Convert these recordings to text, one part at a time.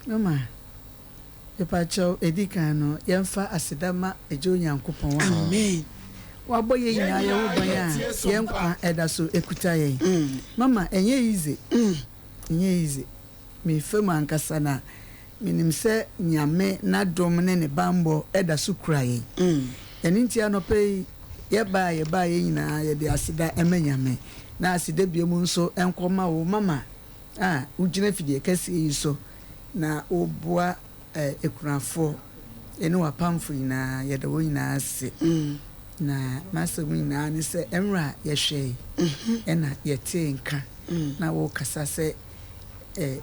Mama, Epacho Edicano, Yamfa Asidama, Ejo Yankupon. Amen. Waboye ina ya ubaya, Yampa Edaso Ekutaye. Mama, easy. Easy. Me fema ankasana. Minim se nyame na domne ne bambo Edaso kraye. Eninti anope yeba ye nyina ye de asida emenyame. Na asida biemu nso enkoma wo mama. Ujine fidie kesi yi so. Na obua ekunafo ene wapamfo ina yede wo ina ase na masamu ina ne se emra ye hwe ena yete nka na wo kasa se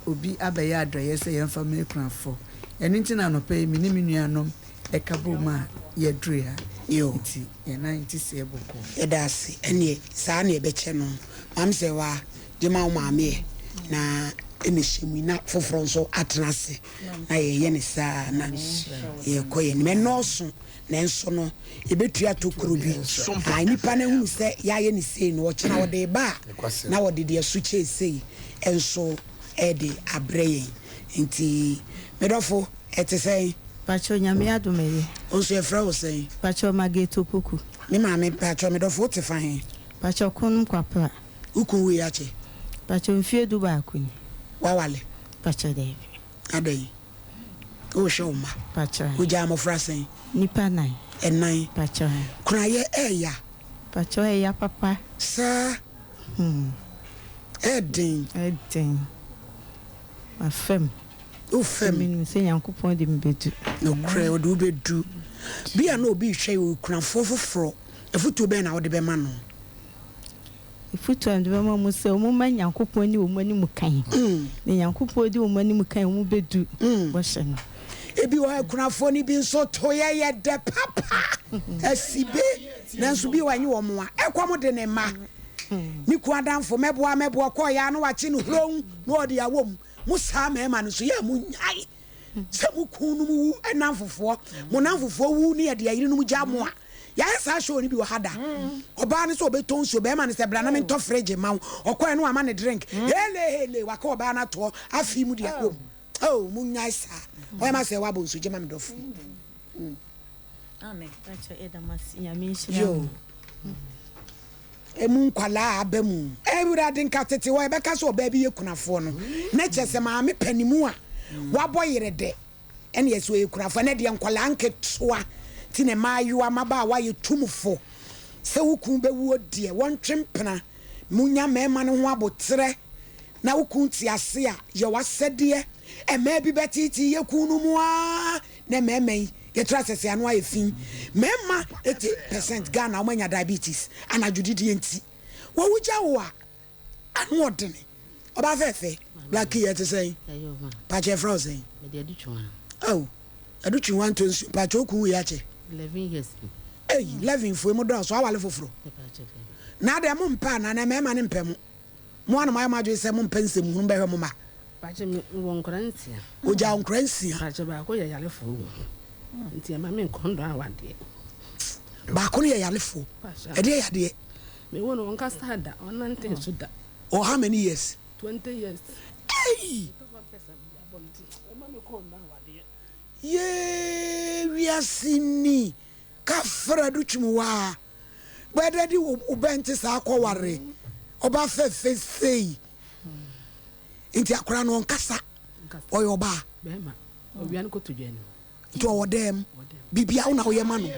obi abeya adreye se yemfa me ekunafo ene ntina no pe mi ni menuanom ekaboma ye drea yo ti ye na nti se eboko ye dase ene saa na ebeche no mam se wa de ma maame na ene shemina foforo nso atenase na ye ne saa na ye koye ne noso na enso no ebetua tokuru bi nipa na hu se ya ye ne sei no ochina wo de ba na wo de asuche sei enso ede abreye nti medofo etesei Pacho nyame adomeye onso efra wo sei Pacho mageto kuku ni maame pacho medofo te fan Pacho kunum kwapra ukun we yache Pacho mfie du ba akuni wawale Pacho David adai o shoma Pacho uja mo frasen nipa nai enai Pacho kuna ye eya Pacho eya papa sa edin afem ufem minu se yankopon de mbedu no kre o do bedu bia na obi hwe o kuna fofoforo efutu be na wo de be ma no ifutu ande be ma mu se o mu ma yankopon ni o mu ani mu kan ne yankopon di o mu ani mu kan o mu bedu bo hye no ebi wa kuna fo ni bi nso to ye de papa asibe nanso bi wa nyi wo mo a ekwom de ne ma ni ku adanfo meboa ko ya no wachi no hron no ode awom musa mema no so ya munyai se mukunu mu enanfofo mo nanfofo wu ni ade ayiri no mu gya mo a ya sa show ni bi wa hada oba ni so obeton so be ma ni se bra na me to fridge ma okoy no ama ne drink hele wa ka oba na to afi mu de awom oh munyai sa o ma se wa bo so gema me dofo amen acha edamasi nyame shira yo emu nkwala abamu ewurade nkatete wo ebeka so oba bi yekunafo no na kyese ma me panimu a waboyere de ene yeso yekunafo na de nkwala nketoa ti ne mayo amaba wa yetumfo se wukun bewu de won twempena munya mema ne ho abotre na wukun ti ase a ye wasede ema bi betiti yekunu mu a na memei yetra sese anu ayefin mema 80% Ghana omanya diabetes ana judidi enti wo wuja wo a anu odene oba fefe black yet say pache frozen me de adutwan oh adutwan to pache oku ya che 11 years 11 fo mo do so awale foforo na de mo mpa na na mema ne mpem mo anu ma majo se mo mpense mu hu behwe mo ma pache me won kransia oja nkransia pache ba ko ya yale fo nti ma me nkondo awade ba ko ne yalefo e de yade me won on ka sada on nante suda oh how many years 20 years hey ye we are sini ka fra du twumwa gbede di ubenti sa akware oba fefe sei nti akora no nkasa oyo ba bema obian ko tujani to odem bibia una oyema no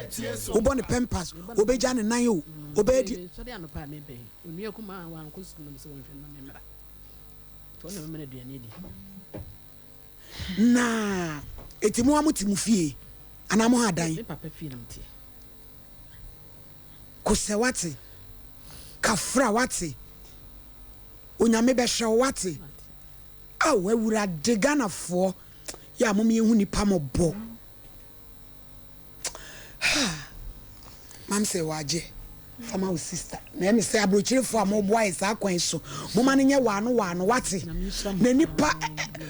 obo ne pempas obeja ne nan o obedi so de anopa me be onua kuma wan ko sunu me se won hwe no me mra to na me na duane di na etimu amutimu fie anamo hadan papa fie na mtie ko se wate kafra wate onyame be hwe wate aw ewura de Ghana fo ya mom ye hu nipa mobo mam se waje fama o sister na me se abrochirefo amobo ai sa kwan so mo ma nye wano wate na nipa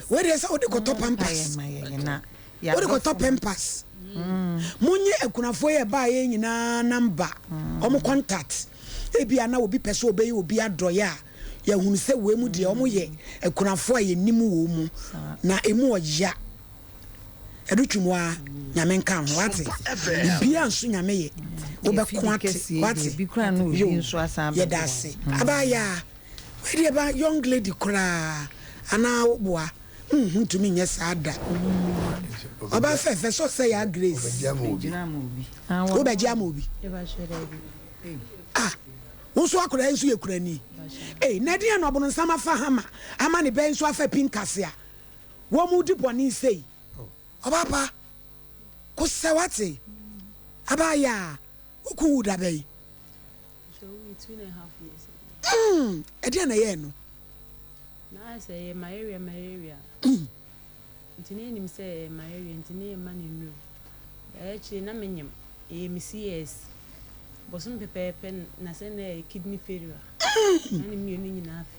we dey say odi ko top pampas odi ko top pampas munye ekunafo ye ba ye nyina number omo contact ebia na obi pese obeyi obi adoya ya hunu se we mu de omo ye ekunafo ye nimu wo mu na emu oya edutwumwa nyame nka ho wate bia nso nyame ye wobɛko ate wate bi kra no bi nso asan ye dase abaya we ba young lady kra ana oboa ntumi nye saada oba fefe so say ya grace obegya mo bi unso akura enso ye kura ni na dia no bono nsama fa hama ne ben so afa pinkase a wo mu di boni sei obaba ko sewate abaya oku da bai so 2.5 years dia na ye no na say my area ntine nim say my area ntine ma ne nu echi na menyem MCS bosom pepepe na say na kidney failure na ne mienu nyina afi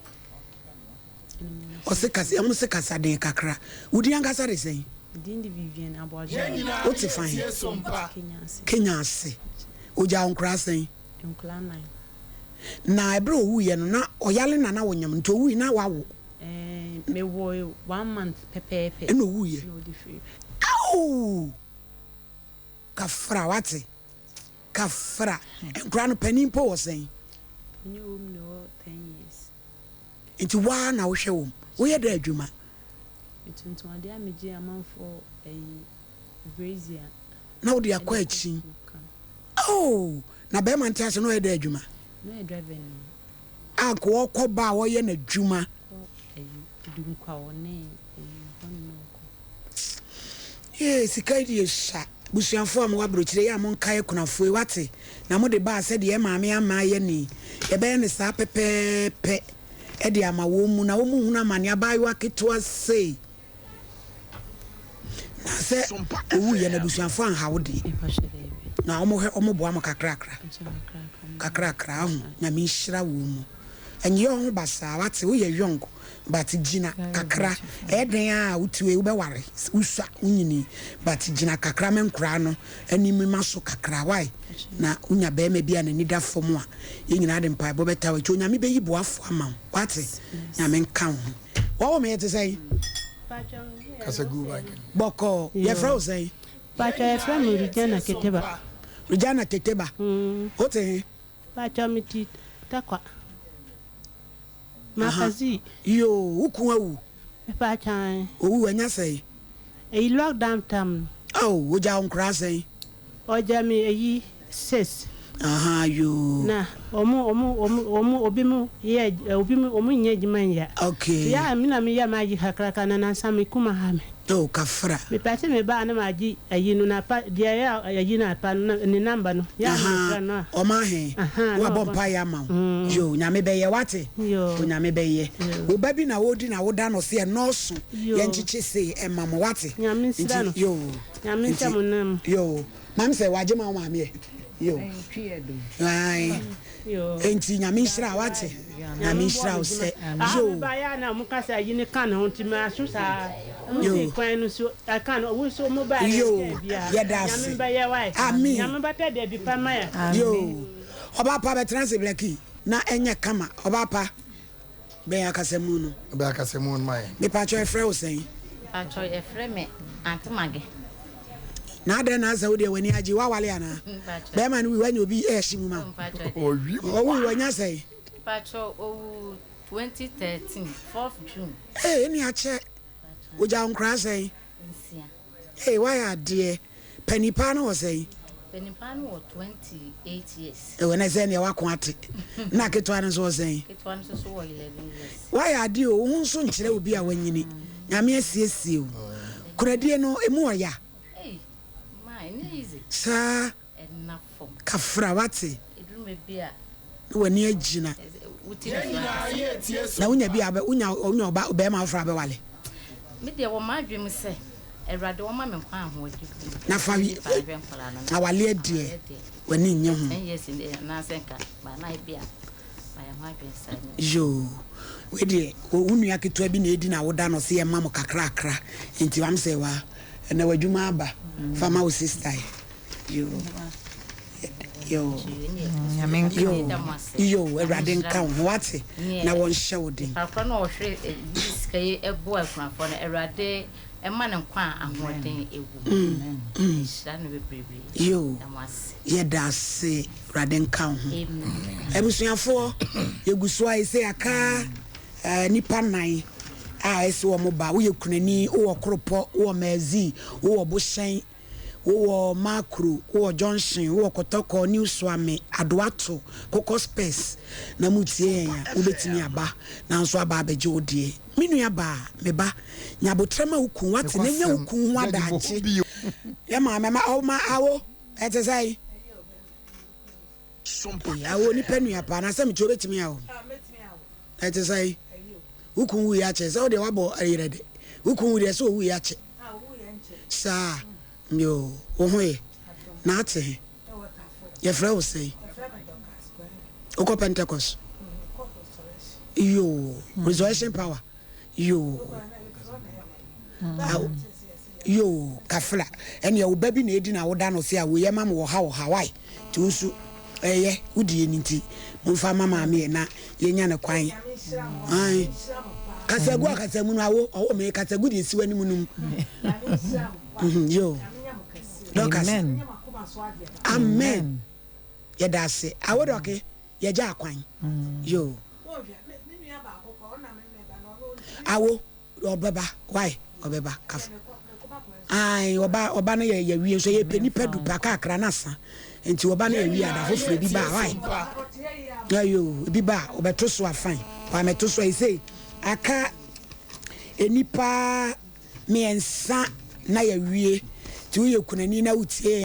o se kase am se kasa de kakra wudi ankasa de sei Dindi Vivian Aboja. What's it fine? Kenya se. Oja onkra sen. Onkla 9. Na ebro wu ye no na oyale na wonyam nto wu na wawo. Me wo 1 month pepepe. No wu ye. No different. Au! Kafra wate. Kafra. Enkra no panin po wo sen. Ni wo no 10 years. Nti wa na wo hwe wo. Wo ye da adwuma. Tuntum ade ameje amanfo brazier na wo de akwa achi na be man tiase no e da adwuma no e driver ni anko okoba wo ye na adwuma dum kwa woni sika di sha busuanfo am wabrochire ya mon kai kunafo e wate na mo de ba se de e maame ama ye ni e be ne sa pepepe e de ama wo mu na wo mu huna mane abayo aketo sei se owu ye na busuanfo an hawde na omo boa mo kakrakra hu na me hira wo mu enye ho basa wate wo ye young but gina kakra eden a utiwe wo be ware usua unyini but gina kakra menkura no animi maso kakra wai na unya be me bia na nida fom a ye nyina de mpa bo beta wa chonya me be yi boafo ama wate na menka ho wo me yete say Kasagu back. Boko, ye frozen. Pacha from Regina Keteba. Regina Keteba. Ote. Pacha miti takwa. Makazi. Yo, ukuwu. Pacha. Owu anya say. E lockdown tam. Oh, oja onkra say. Oja mi eyi 6. Yo. Na, omu obimu ye obimu omu nye jimanya. Okay. Ya mina mi ya maji hakraka na nansami kuma hame. Oh, kafra. Me pati me ba na maji ayinu na pa dia ya ayina pa ni namba no. Ya hakra no. O ma he. Wa bompa ya ma. Yo, nyame be ye wate. Yo. Nyame be ye. Wo ba bi na wodi na woda no se no so. Ye nchichi se e ma mo wate. Nyame sira no. Yo. Nyame ntamu nam. Yo. Mam se waje ma ma me. Yo. Ai. Yo. Enti nyame hira wate. Nyame hira wo se. Yo. Ba ya na mukasa ayini kan ho ntima so sa. Yo. Kwan no so aka no wo so mobile. Yo. Ya das. Nyame ba ya wai. Amen. Nyame ba te de bi pa ma ya. Yo. Oba pa be transe blaki na enye kama. Oba pa be akasemu no. Be akasemu no mai. Me pa cho efre wo sen. Pa cho efre me antimage. Na de na za wode wani agi wa wale ana be ma ni wani obi e hyimu ma o wi wanya sai pacho o 2013 4th June ni ache oja onkra sai why ade penipa no sai penipa no 28 years when say ne wa ko ate na ketwa no so sai ketwa no so 11 years why ade o hu so nkire obi a wanyini nyame asiesie o kuradie no emu oya sa kafra wate wani agina na unya bi abe unya oba be ma afra be wale me de wo ma dwem se erade wo ma me kwa ho adi na fa wi na wale adie wani nye ho yes na senka ba na bia ba ya ma dwem sa yo we de unu aketo bi na edi na woda no se ye ma mo kakra akra enti wam se wa na wadwuma aba fama wo sister yo erade nka ho wate na won hye wo den akra no hwe diska e bo afrafo na erade ɛma ne nkwa ahoɔden ewu hyira no bebrebe yo yɛda ase rade nka ho abusuafo yɛguso a ɛsɛ aka nipa nan a ɛsɛ wɔ mo ba woyɛ kunani wo koropɔ wo mazi wo bohyɛn wo makro wo junction wo kotoko new swame adoato koko space na mutie ya wo betimi aba na nso aba abeje odie minu ya ba meba nyabotrama ukun wate na nya ukun ho adache ya ma awo etesai Sompa awo ni penu ya pa na se mcho betimi awo etesai ukun wu ya che se o de wabo ayirede ukun wu de se o wu ya che sa yo ohoe na ate ye fra o sei oko Pentecost yo resurrection power yo yo kafla ene wo babi na edi na woda no se a wo ye mam wo ha wo Hawaii ti unsu eye wudie ninti mfa mama me na ye nya ne kwan ai kasagu akasamu no awo owo me kasagu de siwani munum yo Amen. Amen. Yedase. Awodoke yeja akwan. Yo. Awo obeba. Why? Obeba kaf. Ai oba na ye wie so ye peni pedu pa kakra na sa. Enti oba na ye wie ada fofre bi ba why? Yo bi ba obeto so afan. Wa meto so say aka enipa me ensa na ye wie ti wo ye kunani na utie